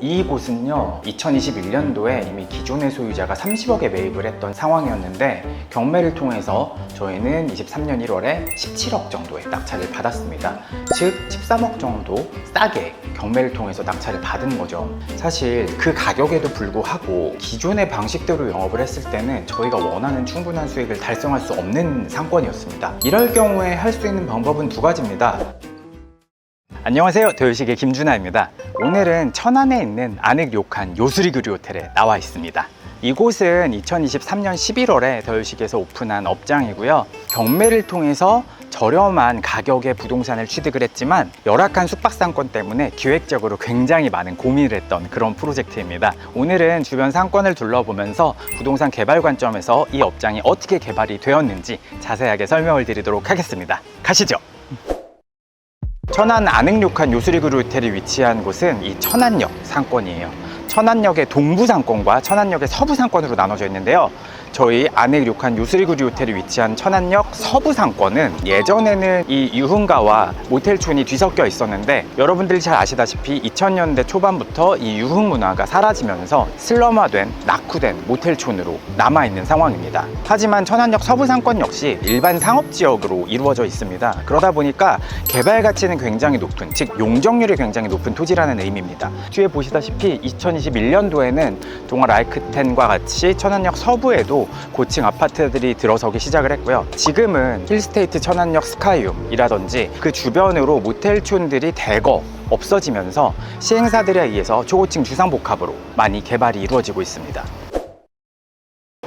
이곳은요 2021년도에 이미 기존의 소유자가 30억에 매입을 했던 상황이었는데 경매를 통해서 저희는 23년 1월에 17억 정도의 낙찰을 받았습니다. 즉 13억 정도 싸게 경매를 통해서 낙찰을 받은 거죠. 사실 그 가격에도 불구하고 기존의 방식대로 영업을 했을 때는 저희가 원하는 충분한 수익을 달성할 수 없는 상권이었습니다. 이럴 경우에 할 수 있는 방법은 두 가지입니다. 안녕하세요, 더유식의 김준하입니다. 오늘은 천안에 있는 안익 료칸 요수리그리 호텔에 나와 있습니다. 이곳은 2023년 11월에 더유식에서 오픈한 업장이고요. 경매를 통해서 저렴한 가격의 부동산을 취득을 했지만 열악한 숙박상권 때문에 기획적으로 굉장히 많은 고민을 했던 그런 프로젝트입니다. 오늘은 주변 상권을 둘러보면서 부동산 개발 관점에서 이 업장이 어떻게 개발이 되었는지 자세하게 설명을 드리도록 하겠습니다. 가시죠. 천안 안익 료칸 요수리그리 호텔이 위치한 곳은 이 천안역 상권이에요. 천안역의 동부 상권과 천안역의 서부 상권으로 나눠져 있는데요. 저희 안익 료칸 요수리그리 호텔이 위치한 천안역 서부 상권은 예전에는 이 유흥가와 모텔촌이 뒤섞여 있었는데 여러분들이 잘 아시다시피 2000년대 초반부터 이 유흥 문화가 사라지면서 슬럼화된 낙후된 모텔촌으로 남아있는 상황입니다. 하지만 천안역 서부 상권 역시 일반 상업지역으로 이루어져 있습니다. 그러다 보니까 개발 가치는 굉장히 높은, 즉 용적률이 굉장히 높은 토지라는 의미입니다. 뒤에 보시다시피 2021년도에는 동아 라이크텐과 같이 천안역 서부에도 고층 아파트들이 들어서기 시작을 했고요. 지금은 힐스테이트 천안역 스카이움이라든지 그 주변으로 모텔촌들이 대거 없어지면서 시행사들에 의해서 초고층 주상복합으로 많이 개발이 이루어지고 있습니다.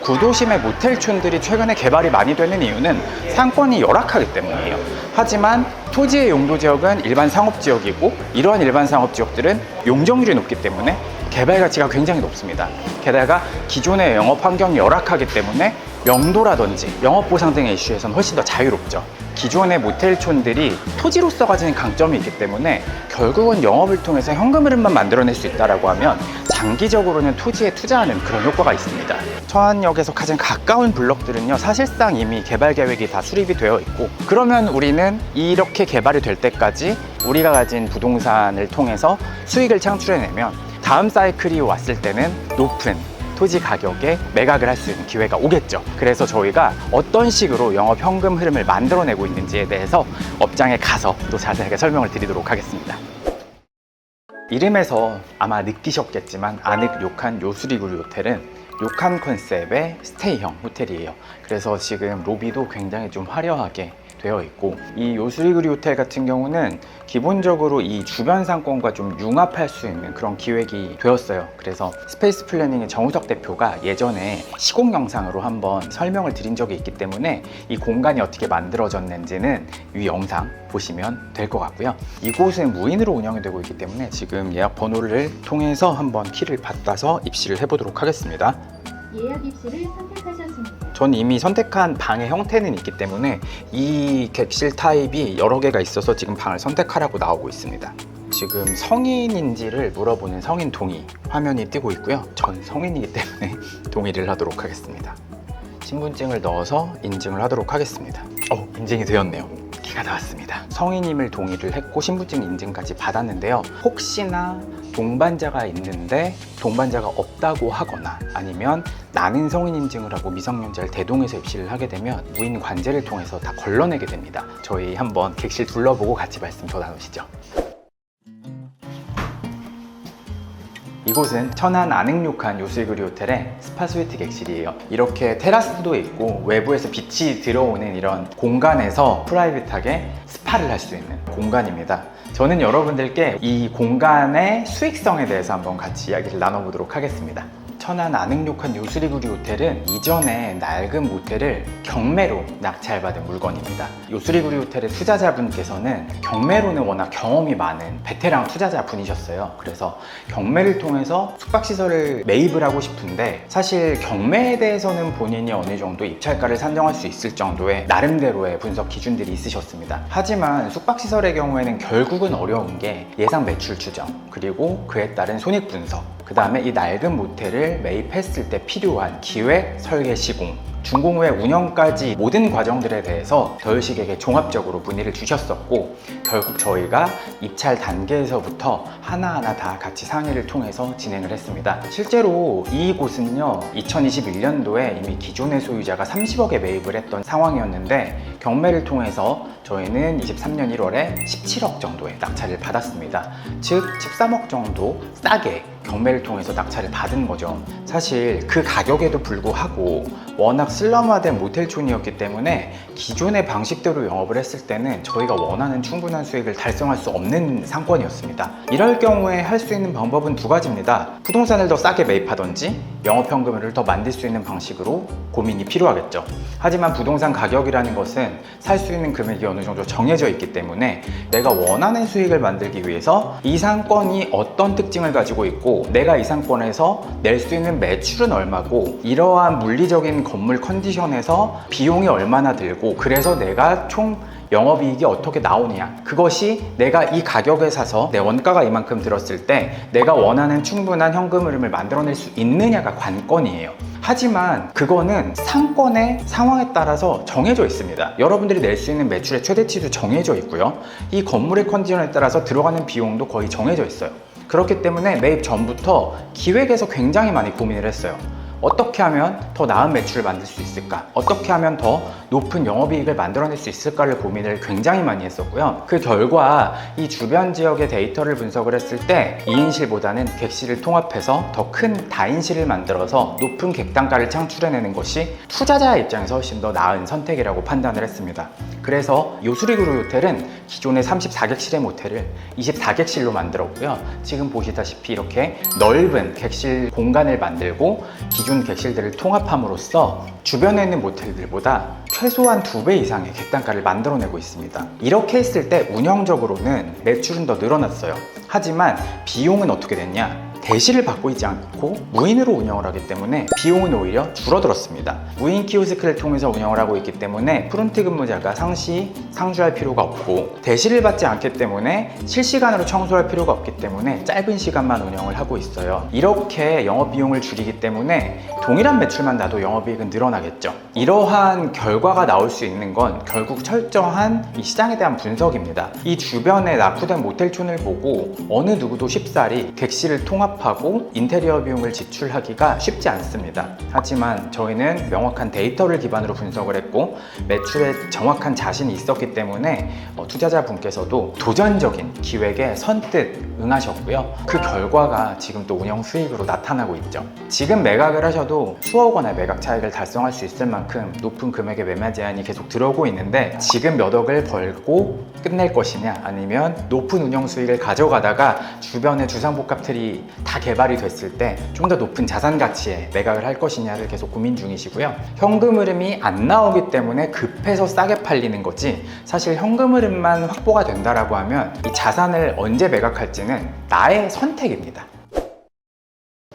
구도심의 모텔촌들이 최근에 개발이 많이 되는 이유는 상권이 열악하기 때문이에요. 하지만 토지의 용도 지역은 일반 상업지역이고 이러한 일반 상업지역들은 용적률이 높기 때문에 개발 가치가 굉장히 높습니다. 게다가 기존의 영업 환경이 열악하기 때문에 명도라든지 영업 보상 등의 이슈에서는 훨씬 더 자유롭죠. 기존의 모텔촌들이 토지로서 가지는 강점이 있기 때문에 결국은 영업을 통해서 현금 흐름만 만들어낼 수 있다고 하면 장기적으로는 토지에 투자하는 그런 효과가 있습니다. 천안역에서 가장 가까운 블록들은요 사실상 이미 개발 계획이 다 수립이 되어 있고, 그러면 우리는 이렇게 개발이 될 때까지 우리가 가진 부동산을 통해서 수익을 창출해내면 다음 사이클이 왔을 때는 높은 토지 가격에 매각을 할 수 있는 기회가 오겠죠. 그래서 저희가 어떤 식으로 영업 현금 흐름을 만들어내고 있는지에 대해서 업장에 가서 또 자세하게 설명을 드리도록 하겠습니다. 이름에서 아마 느끼셨겠지만 안익 료칸 요수리그리 호텔은 료칸 컨셉의 스테이형 호텔이에요. 그래서 지금 로비도 굉장히 좀 화려하게 되어 있고, 이 요수리그리 호텔 같은 경우는 기본적으로 이 주변 상권과 좀 융합할 수 있는 그런 기획이 되었어요. 그래서 스페이스 플래닝의 정우석 대표가 예전에 시공 영상으로 한번 설명을 드린 적이 있기 때문에 이 공간이 어떻게 만들어졌는지는 이 영상 보시면 될 것 같고요. 이곳은 무인으로 운영이 되고 있기 때문에 지금 예약 번호를 통해서 한번 키를 받아서 입실을 해보도록 하겠습니다. 예약 입실을 선택하셨습니다. 전 이미 선택한 방의 형태는 있기 때문에 이 객실 타입이 여러 개가 있어서 지금 방을 선택하라고 나오고 있습니다. 지금 성인인지를 물어보는 성인 동의 화면이 뜨고 있고요. 전 성인이기 때문에 동의를 하도록 하겠습니다. 신분증을 넣어서 인증을 하도록 하겠습니다. 인증이 되었네요. 키가 나왔습니다. 성인임을 동의를 했고 신분증 인증까지 받았는데요. 혹시나 동반자가 있는데 동반자가 없다고 하거나 아니면 나는 성인 인증을 하고 미성년자를 대동해서 입실을 하게 되면 무인 관제를 통해서 다 걸러내게 됩니다. 저희 한번 객실 둘러보고 같이 말씀 더 나누시죠. 이곳은 천안 안익 료칸 요수리그리 호텔의 스파 스위트 객실이에요. 이렇게 테라스도 있고 외부에서 빛이 들어오는 이런 공간에서 프라이빗하게 스파를 할 수 있는 공간입니다. 저는 여러분들께 이 공간의 수익성에 대해서 한번 같이 이야기를 나눠보도록 하겠습니다. 천안 안익 료칸 요수리그리 호텔은 이전에 낡은 모텔을 경매로 낙찰받은 물건입니다. 요수리그리 호텔의 투자자분께서는 경매로는 워낙 경험이 많은 베테랑 투자자분이셨어요. 그래서 경매를 통해서 숙박시설을 매입을 하고 싶은데 사실 경매에 대해서는 본인이 어느 정도 입찰가를 산정할 수 있을 정도의 나름대로의 분석 기준들이 있으셨습니다. 하지만 숙박시설의 경우에는 결국은 어려운 게 예상 매출 추정, 그리고 그에 따른 손익 분석, 그 다음에 이 낡은 모텔을 매입했을 때 필요한 기획, 설계, 시공, 준공 후에 운영까지 모든 과정들에 대해서 더유식에게 종합적으로 문의를 주셨었고, 결국 저희가 입찰 단계에서부터 하나하나 다 같이 상의를 통해서 진행을 했습니다. 실제로 이곳은요, 2021년도에 이미 기존의 소유자가 30억에 매입을 했던 상황이었는데, 경매를 통해서 저희는 23년 1월에 17억 정도의 낙찰을 받았습니다. 즉 13억 정도 싸게 경매를 통해서 낙찰을 받은 거죠. 사실 그 가격에도 불구하고 워낙 슬럼화된 모텔촌이었기 때문에 기존의 방식대로 영업을 했을 때는 저희가 원하는 충분한 수익을 달성할 수 없는 상권이었습니다. 이럴 경우에 할 수 있는 방법은 두 가지입니다. 부동산을 더 싸게 매입하던지 영업현금을 더 만들 수 있는 방식으로 고민이 필요하겠죠. 하지만 부동산 가격이라는 것은 살 수 있는 금액이 어느 정도 정해져 있기 때문에 내가 원하는 수익을 만들기 위해서 이 상권이 어떤 특징을 가지고 있고 내가 이 상권에서 낼 수 있는 매출은 얼마고 이러한 물리적인 건물 컨디션에서 비용이 얼마나 들고 그래서 내가 총 영업이익이 어떻게 나오느냐, 그것이 내가 이 가격에 사서 내 원가가 이만큼 들었을 때 내가 원하는 충분한 현금 흐름을 만들어낼 수 있느냐가 관건이에요. 하지만 그거는 상권의 상황에 따라서 정해져 있습니다. 여러분들이 낼 수 있는 매출의 최대치도 정해져 있고요, 이 건물의 컨디션에 따라서 들어가는 비용도 거의 정해져 있어요. 그렇기 때문에 매입 전부터 기획에서 굉장히 많이 고민을 했어요. 어떻게 하면 더 나은 매출을 만들 수 있을까? 어떻게 하면 더 높은 영업이익을 만들어낼 수 있을까를 고민을 굉장히 많이 했었고요. 그 결과 이 주변 지역의 데이터를 분석을 했을 때 2인실보다는 객실을 통합해서 더 큰 다인실을 만들어서 높은 객단가를 창출해내는 것이 투자자 입장에서 훨씬 더 나은 선택이라고 판단을 했습니다. 그래서 요수리그룹 호텔은 기존의 34객실의 모텔을 24객실로 만들었고요. 지금 보시다시피 이렇게 넓은 객실 공간을 만들고 기존 객실들을 통합함으로써 주변에 있는 모텔들보다 최소한 2배 이상의 객단가를 만들어내고 있습니다. 이렇게 했을 때 운영적으로는 매출은 더 늘어났어요. 하지만 비용은 어떻게 됐냐? 대시를 받고 있지 않고 무인으로 운영을 하기 때문에 비용은 오히려 줄어들었습니다. 무인 키오스크를 통해서 운영을 하고 있기 때문에 프론트 근무자가 상시 상주할 필요가 없고, 대시를 받지 않기 때문에 실시간으로 청소할 필요가 없기 때문에 짧은 시간만 운영을 하고 있어요. 이렇게 영업비용을 줄이기 때문에 동일한 매출만 나도 영업이익은 늘어나겠죠. 이러한 결과가 나올 수 있는 건 결국 철저한 이 시장에 대한 분석입니다. 이 주변에 낙후된 모텔촌을 보고 어느 누구도 쉽사리 객실을 통합하고 인테리어 비용을 지출하기가 쉽지 않습니다. 하지만 저희는 명확한 데이터를 기반으로 분석을 했고 매출에 정확한 자신이 있었기 때문에 투자자분께서도 도전적인 기획에 선뜻 응하셨고요. 그 결과가 지금 또 운영 수익으로 나타나고 있죠. 지금 매각을 하셔도 수억 원의 매각 차익을 달성할 수 있을 만큼 높은 금액의 매매 제한이 계속 들어오고 있는데, 지금 몇 억을 벌고 끝낼 것이냐, 아니면 높은 운영 수익을 가져가다가 주변에 주상복합들이 다 개발이 됐을 때 좀 더 높은 자산 가치에 매각을 할 것이냐를 계속 고민 중이시고요. 현금 흐름이 안 나오기 때문에 급해서 싸게 팔리는 거지, 사실 현금 흐름만 확보가 된다라고 하면 이 자산을 언제 매각할지는 나의 선택입니다.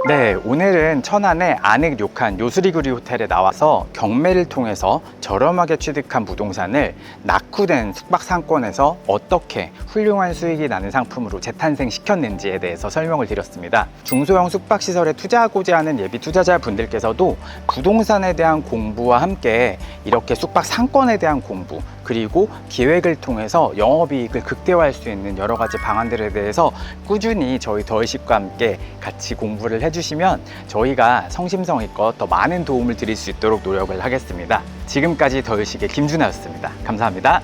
네, 오늘은 천안의 안익 료칸 요수리그룹 호텔에 나와서 경매를 통해서 저렴하게 취득한 부동산을 낙후된 숙박 상권에서 어떻게 훌륭한 수익이 나는 상품으로 재탄생시켰는지에 대해서 설명을 드렸습니다. 중소형 숙박시설에 투자하고자 하는 예비 투자자분들께서도 부동산에 대한 공부와 함께 이렇게 숙박 상권에 대한 공부, 그리고 기획을 통해서 영업이익을 극대화할 수 있는 여러 가지 방안들에 대해서 꾸준히 저희 더유식과 함께 같이 공부를 해주시면 저희가 성심성의껏 더 많은 도움을 드릴 수 있도록 노력을 하겠습니다. 지금까지 더유식의 김준하였습니다. 감사합니다.